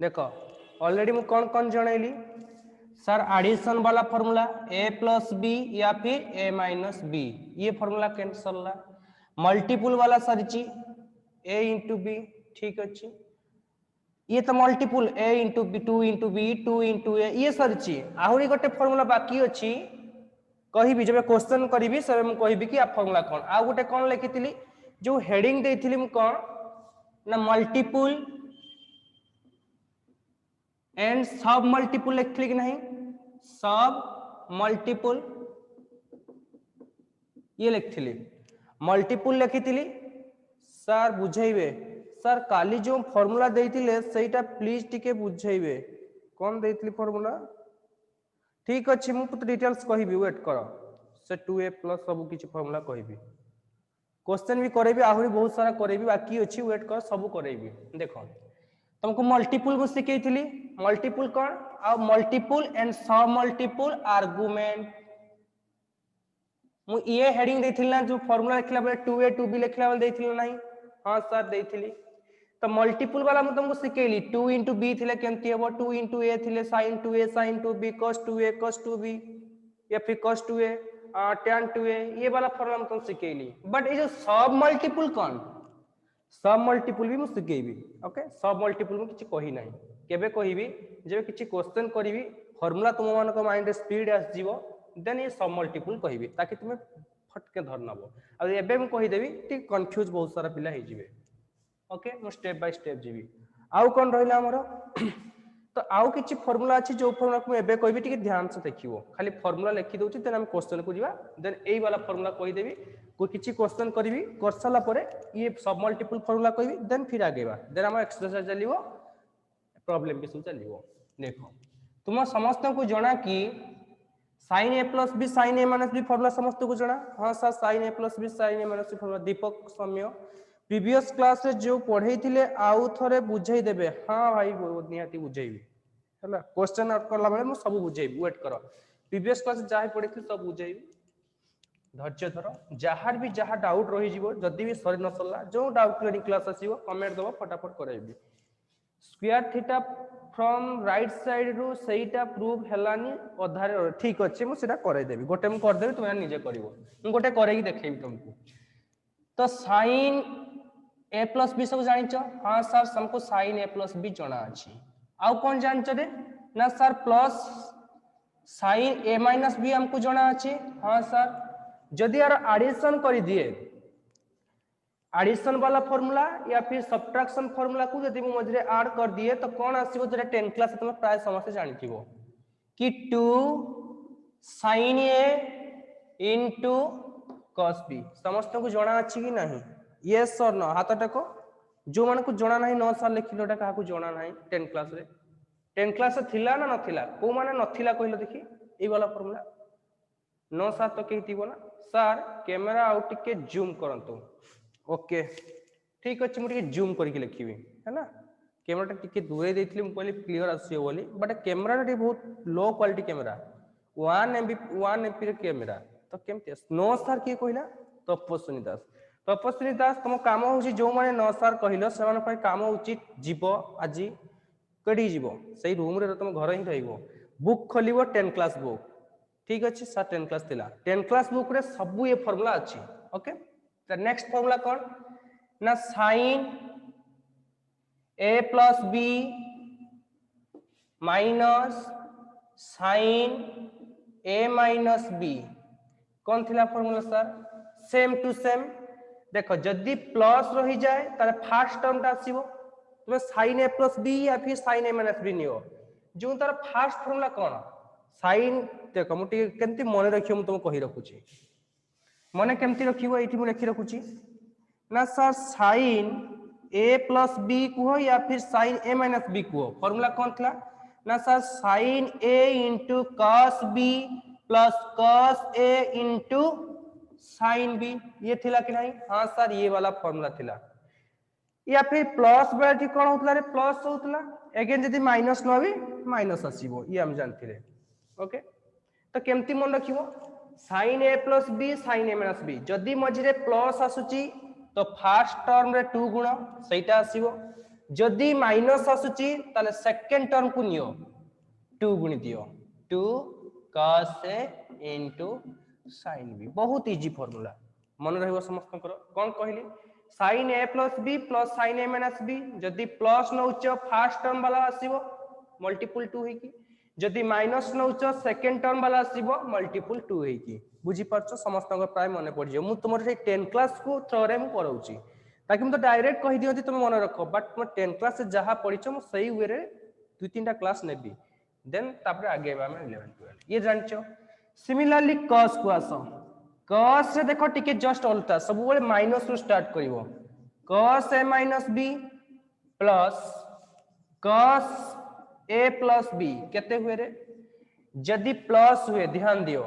देख ऑलरेडी मु कौन कौन जनइली सर एडिशन वाला फॉर्मूला a प्लस बी या फिर a माइनस बी ये फॉर्मूला कैंसल ला मल्टीपुल वाला सरिची a इंटू बी ठीक अच्छे ये तो multiple a into B 2 into B 2 into A ये सरिची आहरी गोटे फॉर्मूला बाकी अच्छी कहि जब क्वेश्चन करी से मुझे कि आ फॉर्मूला कौन आ गोटे कौन लिखी जो हेडिंग देथिली मु कौन ना मल्टीपुल एंड सब मल्टीपुल लिखली कि नहीं सब मल्टीपुल ये लिखी मल्टीपुल लिखी सर बुझेबे सर काली जो फॉर्मूला देइतिले सेटा प्लीज टिके बुझेबे कौन देइतिली फॉर्मूला ठीक अच्छे मुझे डिटेल्स कहबी वेट कर से 2a प्लस सब किसी फॉर्मूला कहबी क्वेश्चन भी करेबी आहरी बहुत सारा करेबी बाकी अच्छी वेट कर सब करेबी देखो तुमको मल्टीपुल को शिखई मल्टीपुल कौन आ मल्टीपुल एंड सब मल्टीपुल आर्गुमेंट मु ये हेडिंग देथिल ना जो फार्मूला लिखला बेले 2a 2b लिखला बेले देथिल नाही हां सर देथिली तो मल्टीपुल वाला मु तुमको शिखेली 2 into b थिले केमती हेबो 2 into a थिले sin 2a sin 2b cos 2a cos 2b या फिर cos 2a tan 2a ये वाला फार्मूला मु तुमको शिखेली बट ये जो सब मल्टीपुल कौन सब मल्टीपुल भी मु शिखेबी ओके सब मल्टीपुल मु किछि कहि नाही केबे कहिबी जे किछि क्वेश्चन करिवि फार्मूला तुम मान को माइंड स्पीड आस जीवो देन ये सब मल्टीपुल कहिबी ताकि तुम फटके धर नबो आ एबे मु कहि देबी टी कंफ्यूज बहुत सारा पिला हे जिवे ओके मु स्टेप बाय स्टेप जीवी आउ कोन रहला हमरो तो आउ किछि फार्मूला अछि जो फार्मूला को एबे कहबी टी ध्यान से देखिवो खाली फार्मूला लिखि दोछि देन हम क्वेश्चन को जीवा देन एई वाला फार्मूला कहि देबी कोई किछि क्वेश्चन करबी करसला परे ये सब मल्टीपल फार्मूला कहबी देन फिर आगेबा देन हम एक्सरसाइज चलिवो प्रॉब्लम भी सब चलिवो देखो तुम समस्त को जना कि sin a plus b sin a minus b formula समस्त को जना हां sir sin a plus b sin a minus b formula Deepak Saumya previous class रे जो पढ़ाई थिले आउ थरे बुझाई देबे हां भाई निहाती बुझाइबी हैला क्वेश्चन आउट करला बेले म सब बुझाइबी वेट करो प्रीवियस क्लास जाहि पढ़ी सब बुझाइबी धैर्य धर जहार भी जहा डाउट रही जीवो जदी भी सरी न सरला जो डाउट क्लियरिंग क्लास आसीबो कमेंट दबो फटाफट कराइबी square theta from right side रु सेटा प्रूव हेलानी अधारे ठीक अछि मु सेटा कराइ देबी गोटे मु कर देबी तुम निजे करिवो मु गोटे करैकी देखेबी तुमको तो sin a plus b सब जानि छ हां सर हमको sin a plus b जाना अछि आउ कोन जानि छ रे ना sir plus sin a minus b हमको जाना अछि हां सर जदि यार एडिशन कर दिए एडिशन वाला फार्मूला या फिर सब्ट्रैक्शन फार्मूला को यदि मझे ऐड कर दिए तो कौन आसीबो जेटा 10 क्लास तुम प्राय समस्त जानिथिबो कि 2 sin a into cos b समस्त को जाना अछि कि नहीं यस और नो हाथ टेको जो मन को जाना नहीं 9 साल लिखिलोटा काहा को जाना नहीं 10 क्लास रे 10 क्लास थिला ना नथिला को माने नथिला कहिलो देखि ए वाला फार्मूला 9 साल तो केहितिबो ना सर कैमरा आउट के जूम करंतु ओके ठीक अछि मु जूम करके लिखिबी है ना कैमरा टिके दूरे देथिली मु कहली क्लियर आसियो बोली बट कैमरा टी बहुत लो क्वालिटी कैमरा 1 MP रे कैमरा तो केमते नो सर के कहिला तपस्विनी दास तुम काम होची जो माने नो सर कहिलो से माने काम उचित जीव आज कडी जीव सही रूम रे तुम घर ही रहइबो बुक खोलिबो 10 क्लास बुक ठीक अछि सर 10 क्लास थिला 10 क्लास बुक रे सब ये फार्मूला अछि ओके तो नेक्स्ट फार्मूला कौन ना sin a plus b minus sin a minus b कौन थिला formula sir same to same देखो जदी प्लस रही जाए ताले फर्स्ट टर्म ता आसीबो तुम sin a plus b या फिर sin a minus b neo जो तार फर्स्ट फार्मूला कौन sin देखो मुटी केंती मन रखियो मु तुम कहि रखुची मने केमती रखिबो एठी मु लिखि रखुची ना sir sin a plus b को या फिर sin a minus b को फार्मूला कौन थला ना sir sin a into cos b plus cos a into sin b ये थिला कि नहीं हां सर ये वाला फार्मूला थिला या फिर प्लस बेटी कोन होतला रे प्लस होतला अगेन जदी माइनस न भी माइनस आसीबो ये हम जानथिले ओके तो केमती मन रखिबो sin a plus b sin a minus b जदी मझिरे प्लस आसुची तो फर्स्ट टर्म रे 2 गुण सेटा आसीबो जदि माइनस आसुची ताले सेकंड टर्म को नियो 2 गुणी दियो 2 cos a into sin b बहुत इजी फार्मूला मन रहइबो समस्त कौन कहली sin a plus b plus sin a minus b जदि प्लस नउच फर्स्ट टर्म वाला आसीबो मल्टीपल 2 हे की जदि माइनस नउच सेकंड टर्म वाला आसीबो मल्टीपल 2 हे की बुझी परछ समस्त प्राय मन पड़ जे मु तुमर से 10 क्लास को थ्योरम कराउची ताकि हम तो डायरेक्ट कहि दियंती तुम मन रखो बट तुम 10 क्लास से जहा पढिछ मु सही वे रे दुई तीनटा क्लास नेबी देन तापर आगे बा हम 11 12 ये जानछो सिमिलरली cos को आसो cos से देखो टिके जस्ट उल्टा सब बेले माइनस रु स्टार्ट करिवो cos a minus b plus cos a plus b केते हुए रे जदि प्लस हुए ध्यान दियो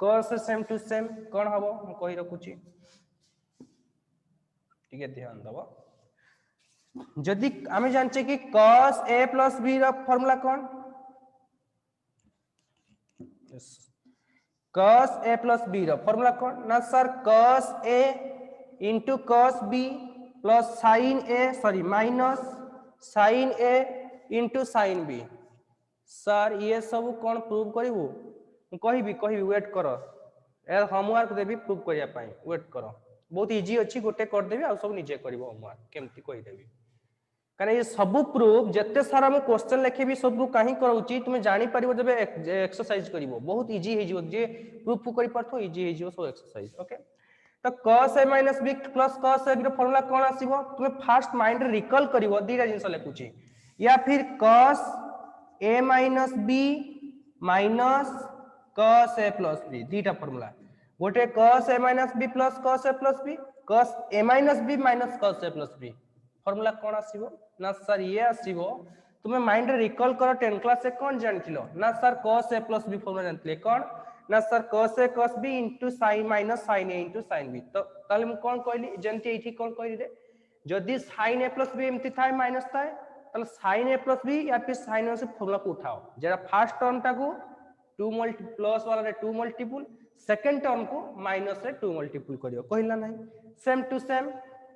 cos सेम टू सेम कोन हबो हम कहि रखुची ठीक है ध्यान दबो जदि आमे जानचे कि cos a plus b रा formula cone cos a plus b रा फार्मूला कोन ना sir cos a into cos b plus sin a sorry minus sin a into sin b sir ये सब कोन प्रूव करिवो कहि वेट करो ए होमवर्क देबी prove करिया पाई wait करो बहुत इजी अच्छी गोटे कर देबी आ सब निजे करबो होमवर्क केमती कहि देबी कारण ये सब प्रूफ जत्ते सारा मु क्वेश्चन लिखेबी सब काहे करउची तुमे जानि परिबो जबे एक्सरसाइज करिवो बहुत इजी हे जिवो जे प्रूफ करि परथो इजी हे जिवो सब एक्सरसाइज ओके तो cos a minus b plus cos a b रो फार्मूला कोन आसीबो तुमे फर्स्ट माइंड रे रिकॉल करिवो दीटा जिंस लिखुची या फिर cos a minus b minus cos a plus b दीटा फार्मूला गोटे cos a minus b plus cos a plus b cos a minus b minus cos a plus b formula कोन आसीबो ना सर ये आसीबो तुमे माइंड रे recall करो 10 class से कोन जानथिलो ना sir cos a plus b formula जानथिले कोन ना sir cos a cos b into sin minus sin a into sin b तो ताले हम कोन कहली जंती एठी कोन कहली रे जदी sin a plus b एमती थाय माइनस थाय ताले sin a plus b या फिर sin a से फार्मूला को उठाओ जेरा फर्स्ट टर्म टा को 2 मल्टी प्लस वाला रे 2 मल्टीपल सेकंड टर्म को माइनस रे 2 मल्टीपल करियो कहला नाही same to same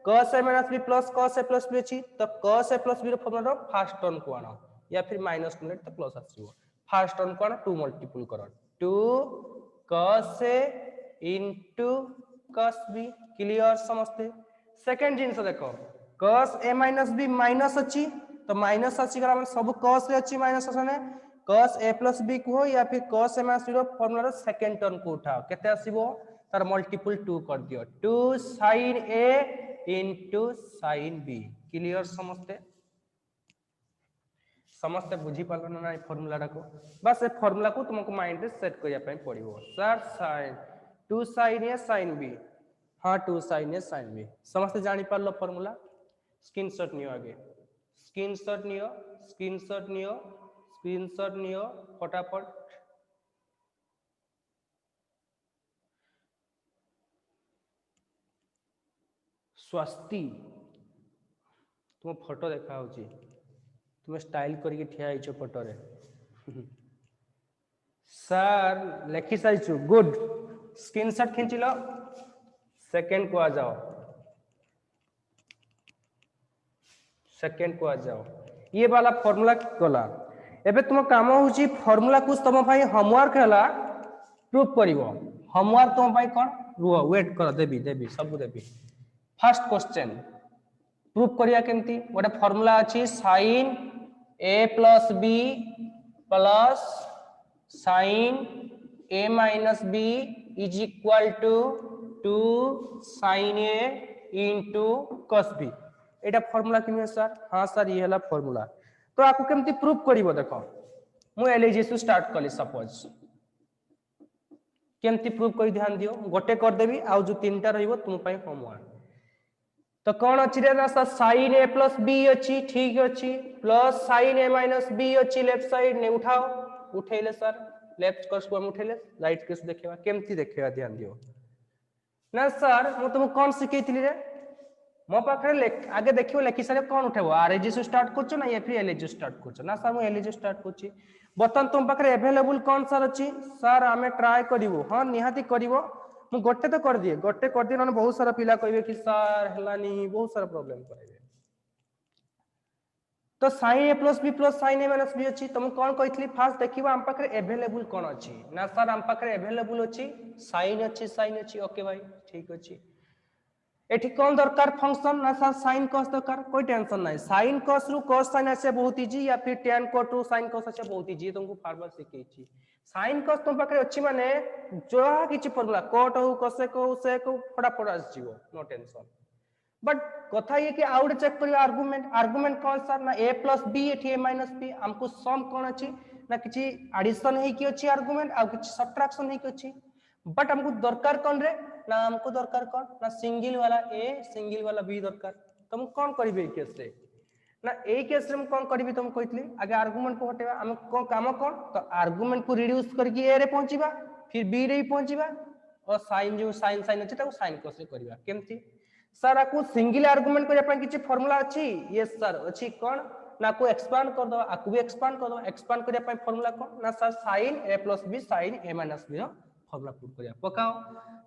cos a minus b plus cos a plus b अछि तो cos a plus b रो फार्मूला रो फर्स्ट टर्म को आनो या फिर माइनस को तो प्लस आसीबो फर्स्ट टर्म को आनो 2 मल्टीपल करो 2 cos a into cos b clear समझते सेकंड जिंस देखो cos a minus b minus अछि तो माइनस अछि करा सब cos रे अछि minus असने cos a plus b को हो या फिर cos a minus b रो फार्मूला रो सेकंड टर्म को उठाओ केते आसीबो तार मल्टीपल 2 कर दियो 2 sin a into sin b clear समस्ते बुझी पालो ना ए फार्मूला को बस ए फार्मूला को तुमको माइंड रे सेट करिया पय पड़िबो sir sin 2 sin a sin b हां 2 sin a sin b समस्ते जानि पालो फार्मूला स्क्रीनशॉट नियो आगे स्क्रीनशॉट नियो फटाफट स्वास्थी तुम फोटो देखा होची तुम स्टाइल करके ठिया आइछो फोटो रे सर लेखि साइछु गुड स्क्रीनशॉट खींची लो सेकंड को आ जाओ ये वाला फार्मूला कला एबे तुम काम होची फार्मूला कुछ तुम भाई होमवर्क हला प्रूफ करिवो होमवर्क तुम भाई कोन रुओ वेट कर देबी सब देबी फर्स्ट क्वेश्चन प्रूफ करिया केमती गोटे फार्मूला अछि sin a plus b plus sin a minus b is equal to 2 sin a into cos b Etah formula किमे सर हां सर ये हला फार्मूला तो आपको केमती प्रूफ करिवो देखो मु एलजी से स्टार्ट कली सपोज केमती प्रूफ करी ध्यान दियो गोटे कर देबी आ जो तीनटा रहइबो तुम पई होमवर्क तो कौन अच्छी रे ना sin a plus b अच्छी ठीक अच्छी plus sin a minus b अच्छी लेफ्ट साइड ने उठाओ उठेले सर लेफ्ट कर्स को हम उठेले राइट कर्स देखिबा केमती देखिबा ध्यान दियो ना सर मु तुम कोन सिखैतिली रे मो पाखरे आगे देखियो लेखि सारे कोन उठेबो आरजी से स्टार्ट करछो ना या फिर एलजी स्टार्ट करछो ना सर मु एलजी स्टार्ट करछि बतन तुम पाखरे अवेलेबल कोन सर अच्छी सर हमें ट्राई करिवो हां निहाती करिवो मु गोटे तो कर दिए न बहुत सारा पिला कहबे कि सर हलानी बहुत सारा प्रॉब्लम करबे तो sin a plus b plus sin a minus b अछि तुम कोन कहितली फास्ट देखिबा हम पाखरे अवेलेबल कोन अछि ना सर हम पाखरे अवेलेबल अछि sin अछि ओके भाई ठीक अछि एठी कोन दरकार फंक्शन ना सर sin cos दरकार कोई टेंशन नहीं sin cos रु cos sin आसे बहुत इजी या फिर tan cot रु sin cos आसे बहुत इजी तुमको फार्मूला सिखै छी sin cos तुम पाखरे अछि माने जो किछि फार्मूला cot हो cosec हो sec हो फटाफट आस जीवो नो टेंशन बट कथा ये कि आउट चेक करियो आर्गुमेंट कौन सर ना a plus b एठी a minus b हमको सम कोन अछि ना किछि एडिशन हे कि अछि आर्गुमेंट आ किछि सब्ट्रैक्शन हे कि अछि बट हमको दरकार कोन रे ना हमको दरकार कोन ना सिंगल वाला a सिंगल वाला b दरकार तुम कोन करिवे ए केस रे ना ए केस रे हम कोन करिवे तुम कहितली आगे आर्गुमेंट को हटेबा हम को काम कोन तो आर्गुमेंट को रिड्यूस करके a रे पहुंचीबा फिर b रे पहुंचीबा और sin जो sin sin अछि ताको sin cos रे करबा केमति सर आपको सिंगल आर्गुमेंट करया पय किछि फार्मूला अछि यस सर अछि कोन ना को एक्सपांड कर दो आकु भी एक्सपांड कर दो एक्सपांड करया पय फार्मूला कोन ना sir sin a plus b sin a minus b रो फार्मूला पुट करया पकाओ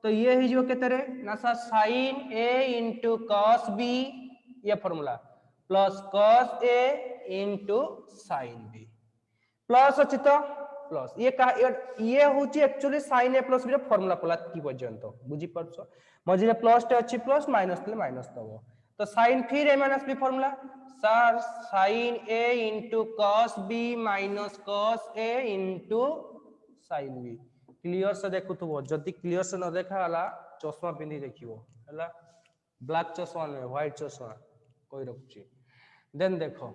तो ये ही जो केते रे ना sir sin a into cos b ये formula plus cos a into sin b plus अछि तो प्लस ये होची actually sin a plus b रो फार्मूला पला की पर्यंत बुझी परछो मझिरे प्लस टे अछि प्लस माइनस ले माइनस तबो तो sin फिर a minus b formula sir sin a into cos b minus cos a into sin b clear से देखुथबो जदी क्लियर से न देखा हला चश्मा पिंदी देखियो हला ब्लैक चश्मा ने व्हाइट चश्मा कोई रखुची देन देखो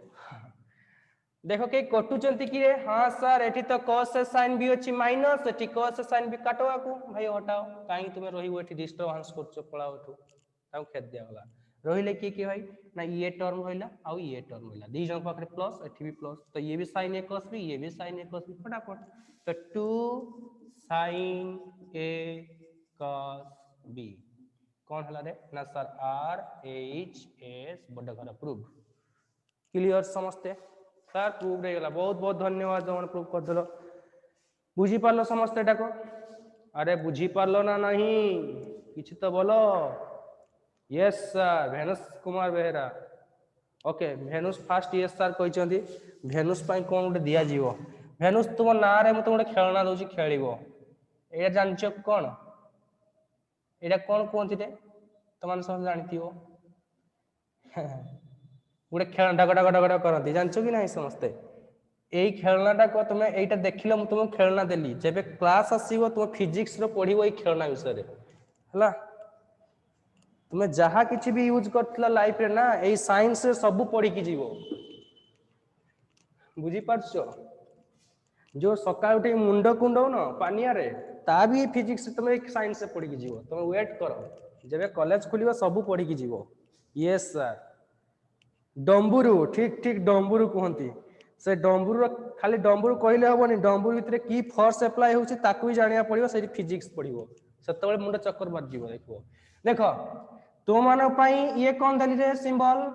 देखो के कटुचंती कि रे हां सर एठी तो cos से sin b अछि माइनस एठी cos से sin b काटो आकू भाई हटाओ काई तुमे रहिबो एठी डिस्टर्बेंस करछो पळाओ एठू ताऊ खेद दिया गला रहिले की भाई ना ये टर्म होइला आ ये टर्म होइला दी जन पाखरे प्लस एठी भी प्लस तो ये भी sin a cos b ये भी sin a cos b फटाफट तो 2 sin a cos b कौन हला रे ना सर r h s बड घर प्रूव क्लियर समझते सर प्रूव रे गला बहुत बहुत धन्यवाद जवन प्रूव कर देलो बुझी पारलो समझते एटा को अरे बुझी पारलो ना नहीं किछि तो बोलो yes sir Bhenus Kumar Behera okay Bhenus fast yes sir कहिचंदी भेनुस पई कोन उडे दिया जीवो भेनुस तुम ना रे म तुम खेलना दोची खेलिबो ए जानचो कोन एटा कोन कोंथि रे तमान सब जानथियो उडे खेल डगडा डगडा करंती जानचो कि नहीं समझते एई खेलनाटा को तुम एटा देखिलो म तुम खेलना देली जेबे क्लास आसीबो तुम फिजिक्स रो पढिबो एई खेलना विषय रे हला तुम्हें जहा किछि भी यूज करतला लाइफ रे ना एई साइंस रे सब पढी कि जीवो बुझी पारछो जो सकाळ उठी मुंड कुंडो न पानिया रे ता भी फिजिक्स तुम साइंस से पढी कि जीवो तुम वेट करो जेबे कॉलेज खुलिबो सब पढी कि जीवो यस सर डम्बुरु ठीक ठीक डम्बुरु कहंती से डम्बुरु खाली डम्बुरु कहले हबनी डम्बुरु भितरे की फोर्स अप्लाई होछि ताकू भी जानिया पड़िबो सेठी फिजिक्स पढिबो सेतबे मुंड चक्कर मार जीवो देखो देखो तो मानो पाई ये कोन दली रे सिंबल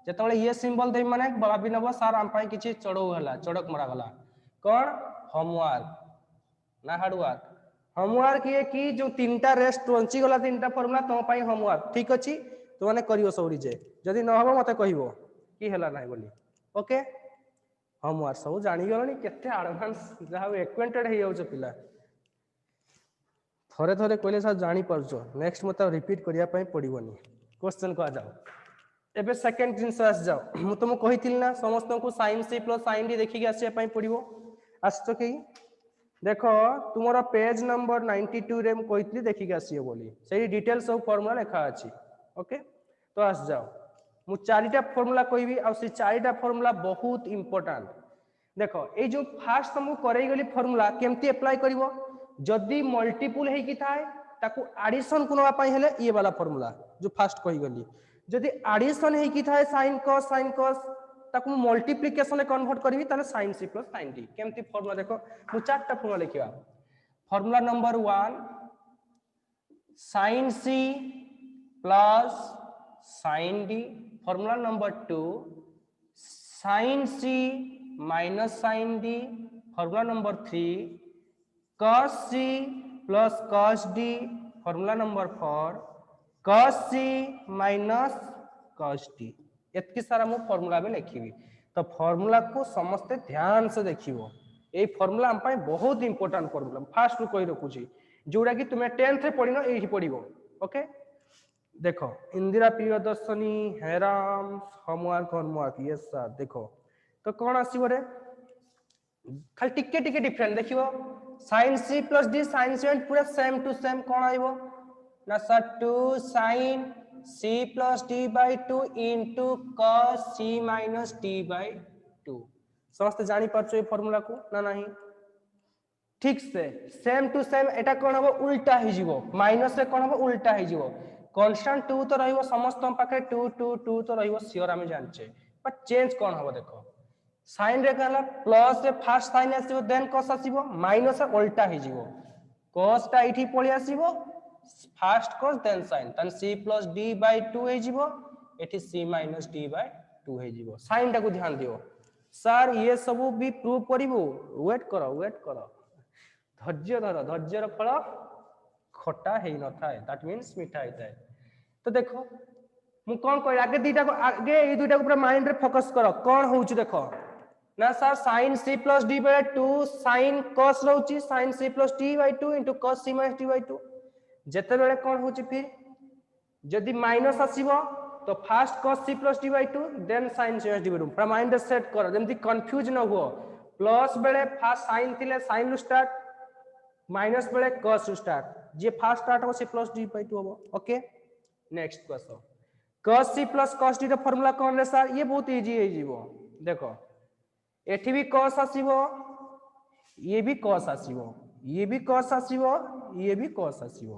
जेतबे ये सिंबल दे माने भाबी नबो सार हम पाई किछि चढ़ो हला चढ़क मरा गला कोन होमवर्क ना हार्डवर्क होमवर्क ये की जो तीनटा रेस्ट वंची गला तीनटा फार्मूला तो पाई होमवर्क ठीक अछि तो माने करियो सौरी जे जदी न हबो मते कहिबो की हला नाही बोली ओके होमवर्क सब जानि गलनी केते एडवांस जहा एक्वेंटेड हे जाउ पिला थरे थरे कहले सर जानि परछो नेक्स्ट मते रिपीट करिया पई पडिबोनी क्वेश्चन को आ जाओ एबे सेकंड जिंस आस जाओ मु तुम कहितिल ना समस्त को sin c plus sin d देखि के आसे पई पडिबो आछतो की देखो तुमरो पेज नंबर 92 रे म कहितली देखि के आसीयो बोली सेही डिटेल सब फार्मूला लिखा अछि ओके तो आस जाओ मु चारिटा फार्मूला कहबी आ से चारिटा फार्मूला बहुत इंपोर्टेंट देखो ए जो फास्ट तुमको करई गली फार्मूला केमती अप्लाई करिवो जदी मल्टीपल हे कि थाए ताकू एडिशन कोनवा पई हेले ये वाला फार्मूला जो फास्ट कहि गली जदी एडिशन हे कि थाए sin cos ताकू मल्टीप्लिकेशन में कन्वर्ट करबी ताले sin c plus sin d केमती फार्मूला देखो मु चारटा फार्मूला लिखिबा formula number 1 sin c plus sin d formula number 2 sin c minus sin d formula number 3 cos c plus cos d formula number 4 cos c minus cos d एतकी सारा मु formula में लिखिबी तो formula को समस्ते ध्यान से देखियो ए फॉर्मूला हम पाए बहुत इंपोर्टेंट फॉर्मूला फास्ट रु कहि रखुची जोड़ा कि तुमे 10th रे पढिनो एही पढिबो ओके देखो Indira Priyadarshini Hey Ram homework yes sir देखो तो कौन आसीबो रे खाली टिके टिके डिफरेंट देखियो sin c plus d sin c पूरा सेम टू सेम कौन आइबो ना sir 2 sin c plus d by 2 into cos c minus d by 2 समस्त जानी परछो ए फार्मूला को ना नहीं ठीक से सेम टू सेम एटा कोन हबो उल्टा ही जीवो माइनस से कोन हबो उल्टा ही जीवो कांस्टेंट 2 तो रहइबो समस्त पाखे 2 2 2 तो रहइबो सियोर हम जानचे बट चेंज कोन हबो देखो साइन रे कहला प्लस रे फर्स्ट साइन आसीबो देन cos आसीबो माइनस से उल्टा ही जीवो cos ता इठी पळि आसीबो फर्स्ट cos देन sin तन c plus d by 2 हे जीवो एठी c minus d by 2 हे जीवो साइन टा को ध्यान दियो सर ये सब भी प्रूव करिवो वेट करो धैर्यर फल खटा है न थाए दैट मींस मीठा है तो देखो मु कोन कह आगे दुटा को आगे ए दुटा को पूरा माइंड रे फोकस करो कोन होउची देखो ना sir sin c plus d by 2 sin cos रहउची sin c plus d by 2 into cos c minus d by 2 जते बेले कोन होउची फिर जदी माइनस आसीबो तो first cos c plus d by 2 then sin c minus d by 2 पूरा mind रे set करो जेमति कंफ्यूज न हो प्लस बेले फर्स्ट sin थिले sin रु स्टार्ट माइनस बेले cos रु स्टार्ट जे फर्स्ट स्टार्ट हो से प्लस d by 2 हो okay next question cos c plus cos d रो फार्मूला कोन रे सर ये बहुत इजी है जीवो देखो एठी भी cos आसीबो ये भी cos आसीबो ये भी cos आसीबो ये भी cos आसीबो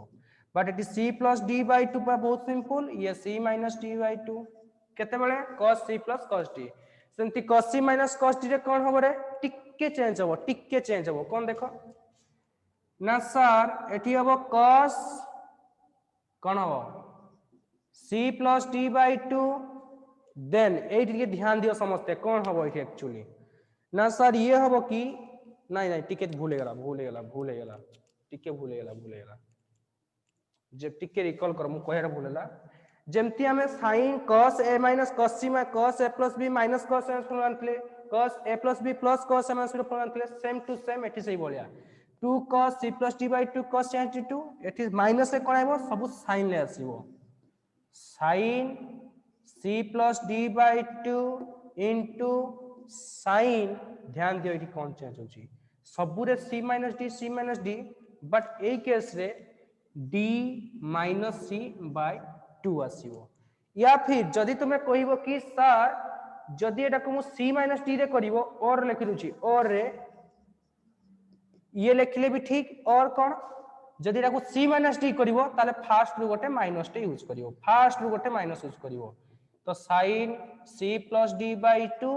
but it c plus d by 2 पर बहुत सिंपल ये c minus d by 2 केते बेले cos c plus cos d सेंति cos c minus cos d रे कोन होबो रे टिक्के चेंज होबो कोन देखो ना सर एठी होबो cos कोन होबो c plus d by 2 then एठी के ध्यान दियो समझते कोन होबो एठी एक्चुअली ना सर ये होबो कि नहीं टिके भूल गेला जे टिके रिकॉल कर मु कहे रे भूलला जेमति हमें sin cos a minus cos c में cos a plus b minus cos a formula आनथले cos a plus b plus cos a minus b formula आनथले सेम टू सेम एठी सही बोलिया 2 cos c plus d by 2 cos sin d 2 एठी minus से कोन आइबो सब sin ले आसीबो sin c plus d by 2 into sin ध्यान दियो एठी कोन चेंज होची सबुरे c minus d but A case रे d minus c by 2 आसीबो या फिर जदी तुमे कहिबो कि सर जदी एटा को मु c minus d रे करिवो और लिखि रुची और रे ये लिखले भी ठीक और कोन जदी एटा को c minus d करिवो ताले फर्स्ट रु गोटे माइनस टे यूज करिवो फर्स्ट रु गोटे माइनस यूज करिवो तो sin c plus d by 2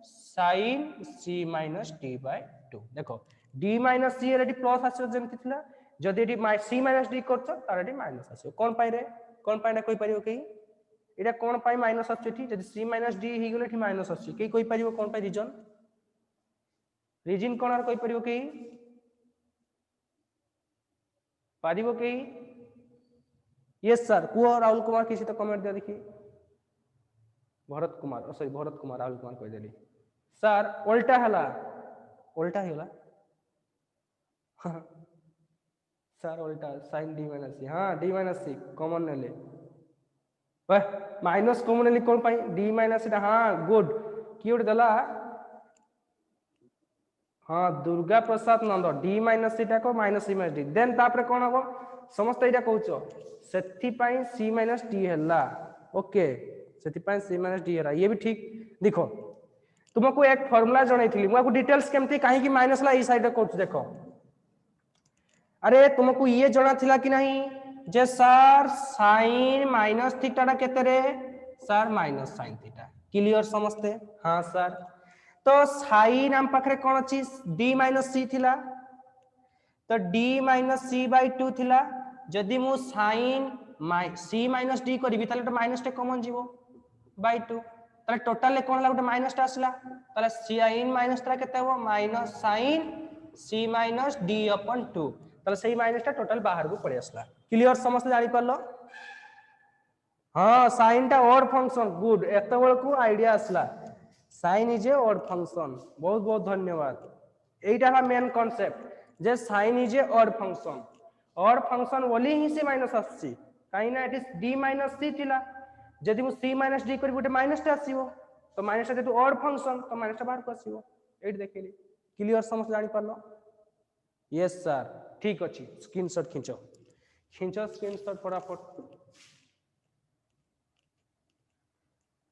sin c minus d by 2 देखो d minus c ready plus आछो जेमति थिला जदी एटी c minus d करछो तार एटी माइनस आछो कोन पाई रे कोन पाई ना कोइ परियो की एटा कोन पाई माइनस आछो एटी जदी c minus d हि गेले एटी माइनस आछो की कोइ परियो कोन पाई रीजन कोन आर कोइ परियो की पारिबो की यस सर को राहुल कुमार किसी तो कमेंट दे देखी भरत कुमार राहुल कुमार कह देली सर उल्टा हला सर उल्टा sin d minus c हां d minus c कॉमन ले माइनस कॉमन ले कोन पाई d minus c हां गुड क्यूट दला हां दुर्गा प्रसाद नंद d minus c टा को minus c minus d then तापरे कोन हबो समस्त एटा कहउचो सेथि पाई c minus d हला ओके सेथि पाई c minus d हला ये भी ठीक देखो तुमको एक फार्मूला जणाइथिली मुको डिटेल्स केमथि काहे कि माइनस ला ई साइड रे कहउछ देखो अरे तुमको ये जना थिला कि नहीं जे सर sin माइनस थीटा टा केते रे sir minus sin theta clear समझते हां सर तो sin हम पाखरे कोन अछि d minus c थिला तो d minus c by 2 थिला जदी मु sin c minus d करबी ताले तो माइनस टे कॉमन जीवो by 2 ताले टोटल ले कोन ला गोटे माइनस टा आसला ताले sin माइनस टा केते हो minus sin c minus d upon 2 ताले सही माइनस टा टोटल बाहर को पड़े आसला क्लियर समस्त जानि परलो हां sin टा और फंक्शन गुड एते बेल को आईडिया आसला sine is a odd function. बहुत बहुत धन्यवाद। एटा मेन कॉन्सेप्ट जे sine is a odd function. Odd function बोली ही सी माइनस आसी कहीं ना एटी डी माइनस सी थिला जदि मु सी माइनस डी करी गोटे माइनस टा आसीबो तो माइनस टा जेतु ऑड फंक्शन तो माइनस टा बाहर को आसीबो। एट देखिली क्लियर समझ जानि पारलो। यस सर ठीक अछि स्क्रीनशॉट खिंचो खिंचो स्क्रीनशॉट फटाफट।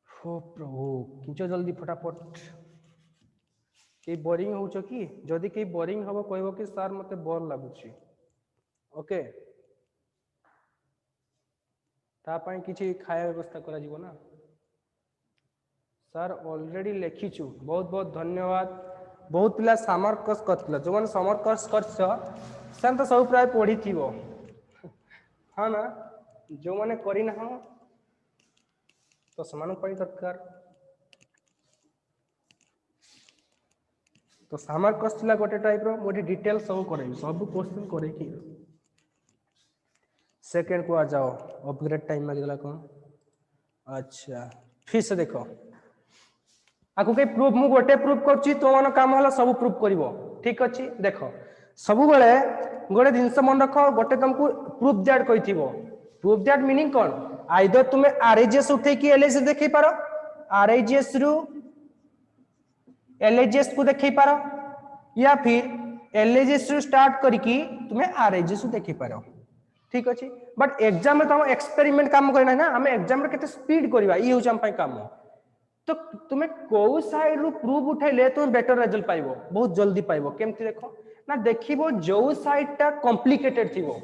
हो प्रभु खिंचो जल्दी फटाफट। के बोरिंग होउछ कि जदि के बोरिंग हबो कहबो कि सर मते बोर लागुछि ओके ता पई किछि खाया व्यवस्था करा जीवो ना। सर ऑलरेडी लिखिछु बहुत बहुत धन्यवाद। बहुत पिला समर कोर्स करथिला जो माने समर कोर्स करछ सेन तो सब प्राय पढ़ी थिबो हां ना जो माने करी ना हो तो समान पई दरकार तो समर कोर्स थिला गोटे टाइप रो मोटी डिटेल सब करे सब क्वेश्चन करे कि सेकंड को आ जाओ अपग्रेड टाइम मार गला कोन। अच्छा फिर से देखो आकु के प्रूफ मु गोटे प्रूफ करछि तो मन काम हला सब प्रूफ करिवो ठीक अछि। देखो सब बेले गोटे जिंस मन रखो गोटे तुमको प्रूफ दैट कहिथिबो प्रूफ दैट मीनिंग कोन आइदर तुमे आरएजीएस उठे कि एलएजीएस देखै पारो आरएजीएस रु एलएजीएस को देखै पारो या फिर एलएजीएस रु स्टार्ट करिकी तुमे आरएजीएस देखै पारो ठीक अछि। बट एग्जाम में तो हम एक्सपेरिमेंट काम करना है ना हमें एग्जाम रे केते स्पीड करबा ई हो हम काम तो तुम्हें को साइड रु प्रूफ उठैले तुम बेटर रिजल्ट पाइबो बहुत जल्दी पाइबो केमति देखो ना देखिबो जो साइड टा कॉम्प्लिकेटेड थिबो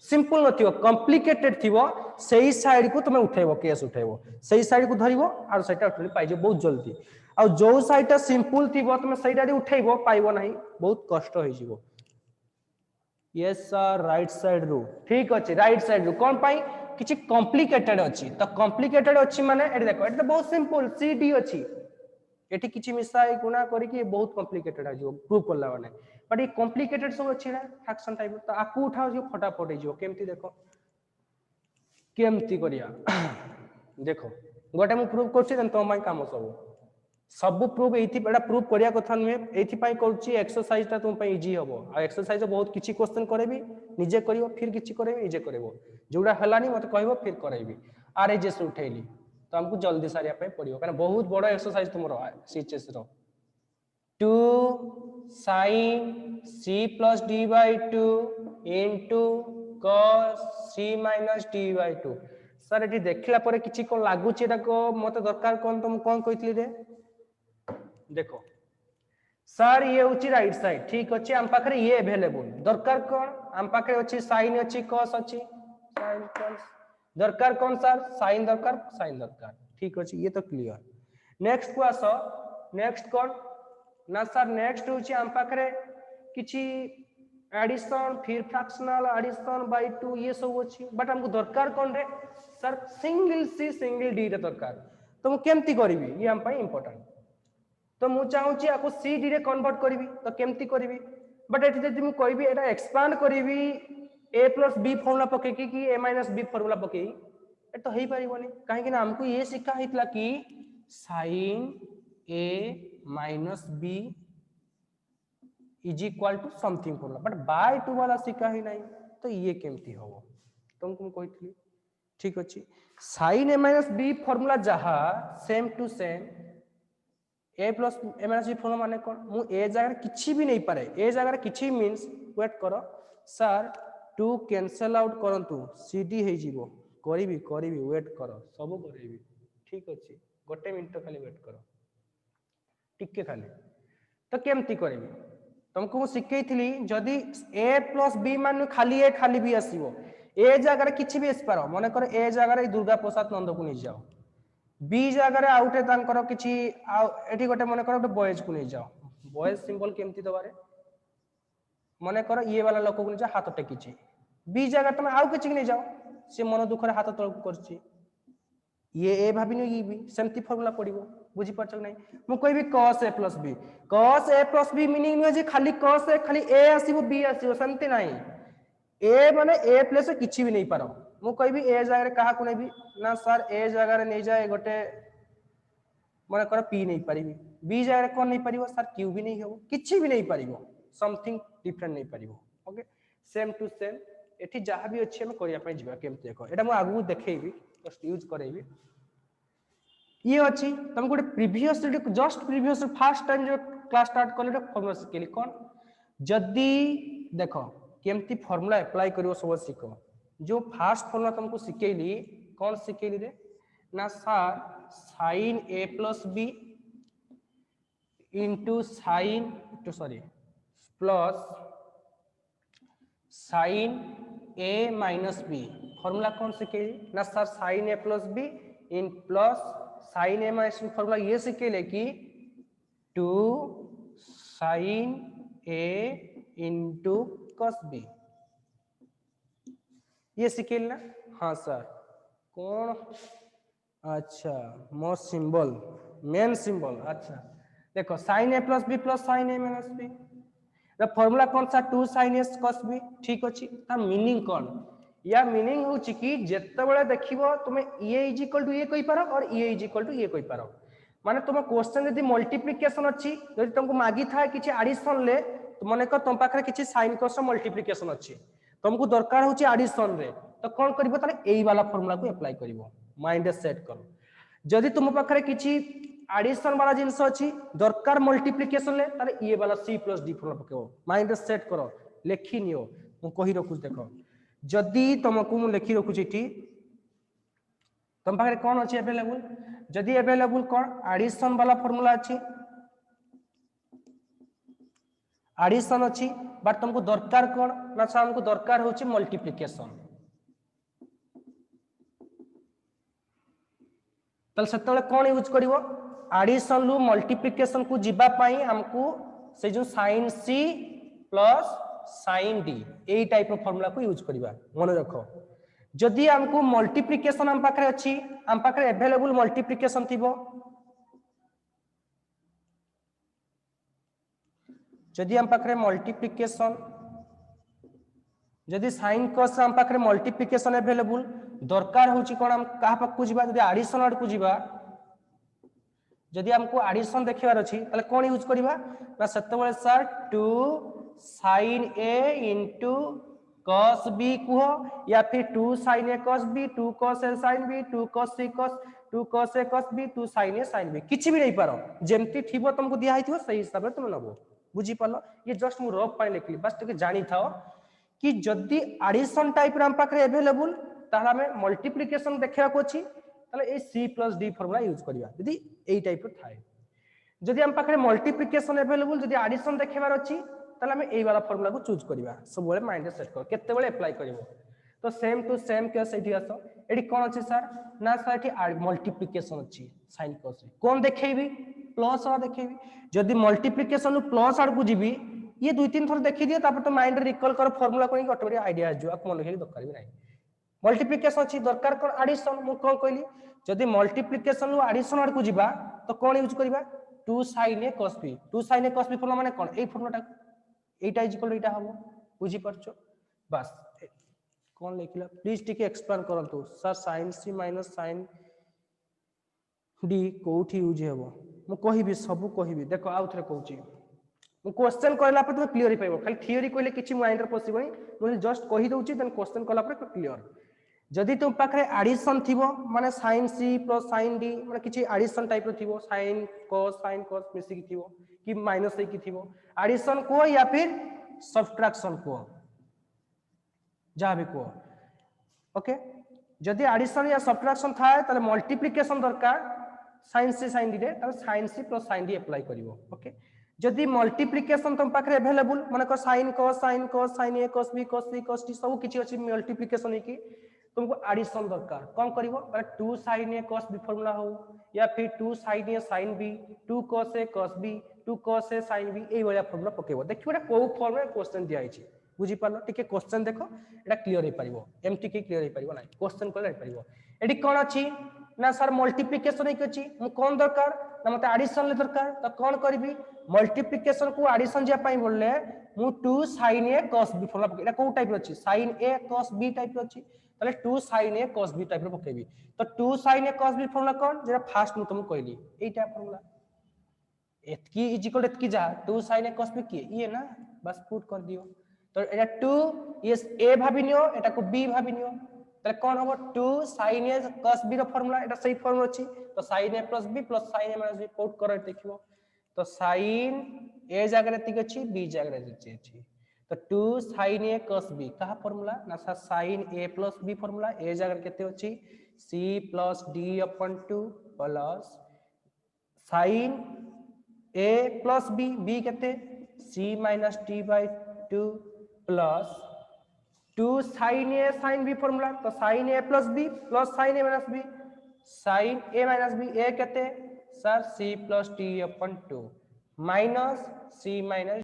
सिंपल नथिबो कॉम्प्लिकेटेड थिबो सेही साइड को तुम उठैबो केस उठैबो सेही साइड को धरिबो आर साइड उठै पाइजो बहुत जल्दी आ जो साइड टा सिंपल थिबो तुम सेहीटा उठैबो पाइबो नाही बहुत कष्ट होई जिवो। यस सर राइट साइड रू ठीक अछि राइट साइड रू कोन पाई किछि कॉम्प्लिकेटेड अछि तो कॉम्प्लिकेटेड अछि माने एठी देखो एठी तो बहुत सिंपल सी डी अछि एठी किछि मिसाई गुणा करी कि बहुत कॉम्प्लिकेटेड आ जो प्रूफ करला माने बट ये कॉम्प्लिकेटेड सब अछि ना फ्रैक्शन टाइप तो आकू उठाओ जो फटाफट हो जो केमति देखो केमति करिया देखो गोटे मु प्रूफ करछि देन तो माई काम सब प्रूफ एठी बड़ा प्रूफ करिया कथा नुहे एठी पाई करछि एक्सरसाइज ता तुम पाई इजी हबो आ एक्सरसाइज बहुत किछि क्वेश्चन करेबी निजे करियो फिर किछि करेबी निजे करबो जोडा हलानी मते कहबो फिर करेबी आरएजीएस उठैली तो हमको जल्दी सारिया पाई पड़ियो कारण बहुत बड़ exercise तुमरो CHS row 2 sin c plus d by 2 into cos c minus d by 2 sir एठी देखला परे किछि कोन लागुछि एटा को मते दरकार कोन तुम कोन कहितली रे देखो सर ये होची राइट साइड ठीक अछि हम पाखरे ये अवेलेबल दरकार कोन हम पाखरे अछि sin अछि cos अछि sin cos दरकार कोन सर sin दरकार ठीक अछि ये तो क्लियर। नेक्स्ट को आसो नेक्स्ट कोन ना सर नेक्स्ट होची हम पाखरे किछि एडिशन फिर फ्रैक्शनल एडिशन बाय 2 ये सब अछि बट हमको दरकार कोन रे sir single C single D रे दरकार तो मु केमति करबी ये हम पई इंपोर्टेंट तो मु चाहूची आपको सी डी रे कन्वर्ट करबी तो केमति करबी बट एठी जदि मु कहबी एटा एक्सपांड करबी a + b फार्मूला पके कि a - b फार्मूला पके ए तो हेई परिबोनी काहे कि ना हमको ये सिखा हितला कि sin a - b = something formula but by 2 वाला सिखा ही नहीं तो ये केमति होबो तुमको कहितली ठीक अछि sin a - b फार्मूला जहा same to same a plus a minus b formula माने कोन मु a जगह किछि भी नहीं पारे a जगह किछि मींस वेट करो सर 2 कैंसल आउट करंतु cd हे जीवो करिवि वेट करो सब करिवि ठीक अछि गोटे मिनिट खाली वेट करो टिके खाली तो केमति करिवि तुमको मु सिखैथिली जदी a plus b मान खाली a भी आसीबो a जगह किछि भी आसी पारो माने कर a जगह दुर्गा प्रसाद नंद को नै जाओ बी जगह आउटे तांकर किछि एठी गोटे माने कर गोटे बॉयज को नै जाओ बॉयज सिंबल केमति दबारे माने कर ये वाला लोक को नै जा हाथ टेकिछि बी जगह तुम आउ किछि नै जाओ से मन दुख रे हाथ तळ करछि ये ए भाबिनो ये बी सेमति फार्मूला पडिबो बुझि परछ नै मु कहबी cos a plus b meaning नै जे खाली cos a खाली a आसीबो b आसीबो सेमति नै a माने a प्लस किछि भी नै पारो मु कहबी a जगह कहा को नै भी ना सर a जगह रे नै जाए गोटे मन कर पी नहीं पारि बी जगह कौन नहीं पारिबो सर क्यू भी नहीं हो किछि भी नहीं पारिबो समथिंग डिफरेंट नहीं पारिबो ओके सेम टू सेम एठी जहाँ भी अच्छे हम करिया पय जिबा केमते देखो एटा म आगु देखैबी जस्ट यूज करैबी ये अच्छी तुम गोटे previous just previous fast time जो क्लास स्टार्ट कले फॉर्मूला शिखेली कौन जदि देख केमती फॉर्मूला अप्लाई करिवो सब शिख जो फास्ट फॉर्मूला तुमको शिखेली कौन शिखेली रे ना sir sin a plus b into sin to sorry plus sin a minus b formula कौन शिखेली ना sir sin a plus b in plus sin a minus b formula ये शिखेले कि 2 sin a into cos b ये शिखेल ना हाँ sir कौन अच्छा most symbol main symbol अच्छा देखो sin a plus b plus sin a minus b the formula कौन सा 2 sin a cos b ठीक अछि ता मीनिंग कौन या मीनिंग होची कि जेतेबेले देखिबो तुमे a is equal to a कहि पारो और a is equal to a कहि पारो माने तुम क्वेश्चन यदि मल्टीप्लिकेशन अछि यदि तुमको मागी था किछि एडिशन ले तो माने को तुम पाखरे किछि sin cos मल्टीप्लिकेशन अछि तुमको दरकार होची एडिशन रे तो कोन करबो ताले एई वाला फार्मूला को अप्लाई करबो माइंड सेट करो जदि तुम पाखरे किछि एडिशन वाला जिंस अछि दरकार मल्टीप्लिकेशन ले ताले ये वाला c + d फार्मूला पकेबो माइंड सेट करो लेखि नियो मु कहि रखु देखो जदि तुमको मु लेखि रखु छिटी तुम पाखरे कोन अछि अवेलेबल जदि अवेलेबल कोन एडिशन वाला फार्मूला अछि एडिशन अछि बट तुमको दरकार कोन ना छ हमको दरकार होची मल्टीप्लिकेशन तल सेतले कोन यूज करिवो एडिशन लु मल्टीप्लिकेशन को जिबा पई हमको से जो sin c plus sin d एई टाइप रो फार्मूला को यूज करिबा मन रखो जदि हमको मल्टीप्लिकेशन हम पाखरे अछि हम पाखरे अवेलेबल मल्टीप्लिकेशन थिबो जदि हम पाखरे मल्टीप्लिकेशन जदि sin cos हम पाखरे मल्टीप्लिकेशन अवेलेबल दरकार होची कोन हम कहा पक को जिबा जदि एडिशन आड को जिबा जदि हमको एडिशन देखिबार अछि तले कोन यूज करिबा ना सेतबेले sir 2 sin a cos b कुहो या फिर 2 sin a cos b 2 cos a sin b 2 cos c cos 2 cos a cos b 2 sin a sin b किछि भी नहीं पारो जेमती थिबो तुमको दिया हिथिबो सही हिसाब रे तुम नबो बुझी पालो ये जस्ट मु रफ पाई लिखली बस तके जानी थाओ कि जदि एडिशन टाइप रे हम पाखरे अवेलेबल ताला में मल्टीप्लिकेशन देखिया को अछि ताले ए c + d फार्मूला यूज करिया यदि एई टाइप रो थाए जदि हम पाखरे मल्टीप्लिकेशन अवेलेबल जदि एडिशन देखिबार अछि ताले हम एई वाला फार्मूला को चूज करिया सब बेले माइंड सेट कर केते बेले अप्लाई करिवो तो सेम टू सेम केस एठी आसो एठी कोन अछि सर ना सर एठी मल्टीप्लिकेशन अछि sin cos कोन देखैबी प्लस वाला देखैबी जदि मल्टीप्लिकेशन प्लस आड़ को जीबी ये 2-3 थोर देखि दियो तापर तो माइंड रिकॉल कर फार्मूला को ऑटोमेटिक आईडिया आजो आप मन रखि दरकार भी नहीं मल्टीप्लिकेशन अछि दरकार कोन एडिशन मु कोन कहली जदि मल्टीप्लिकेशन लो एडिशन आड़ को जीबा तो कोन यूज करबा 2 sin a cos b 2 sin a cos b formula माने कोन एई फार्मूलाटा एटा इज इक्वल एटा हबो बुझी परछो बस कोन लिखला प्लीज टिके एक्सप्लेन करंतु sir sin c - sin d कोठी यूज हेबो मु कहिबी सब कहिबी देखो आउ थरे कहूची मु क्वेश्चन कहला पर तुम क्लियर पाइबो खाली थ्योरी कहले किछि माइंड रे पसिबो मु जस्ट कहि दउची देन क्वेश्चन कहला पर क्लियर जदि तुम पाखरे एडिशन थिबो माने sin c + sin d माने किछि एडिशन टाइप रो थिबो sin cos मिसी कि थिबो कि माइनस कि थिबो एडिशन को या फिर सब्ट्रैक्शन को जहाँ भी को ओके जदि एडिशन या सब्ट्रैक्शन थाए ताले मल्टीप्लिकेशन दरकार sin c sin d रे ताले sin c + sin d apply करिवो ओके जदि मल्टीप्लिकेशन तुम पाखरे अवेलेबल माने को sin cos sin a cos b cos c cos d सब किछि अछि मल्टीप्लिकेशन है कि तुमको एडिशन दरकार कौन करिवो 2 sin a cos b formula हो या फिर 2 sin a sin b 2 cos a cos b 2 cos a sin b एई वाला फार्मूला पकेबो देखिबो को फॉर्म में क्वेश्चन दिया आइछि बुझी पालो टिके क्वेश्चन देखो एटा क्लियर हे परिबो एमटी के क्लियर हे परिबो नै क्वेश्चन कोले हे परिबो एडी कोन अछि ना सर मल्टीप्लिकेशन एक अछि मु कोन दरकार ना मते एडिशन ले दरकार तो कोन करबी मल्टीप्लिकेशन को एडिशन जे पई बोलले मु 2 sin a cos b formula पके एटा को टाइप रो अछि sin a cos b type रो अछि ताले 2 sin a cos b type रो पकेबी तो 2 sin a cos b formula कोन जेरा फास्ट मु तुम कहली एटा फॉर्मूला एतकी इज इक्वल एतकी जा 2 sin a cos b की ये ना बस पुट कर दियो तो एटा 2 ये a भाबिनियो एटा को b भाबिनियो তাহলে কোন হবে 2 sin a cos b র ফর্মুলা এটা সেই ফর্মুলা আছে তো sin a plus b plus sin a minus b put করে দেখিবো তো sin a জায়গায় ঠিক আছে b জায়গায় ঠিক আছে তো 2 sin a cos b কাহা ফর্মুলা না sin a plus b formula a জায়গায় কেতে আছে c plus d upon 2 plus sin a plus b b केते c minus d by 2 plus 2 sin a sin b formula तो sin a plus b plus sin a minus b sin a minus b a केते sir c plus d upon 2 minus c minus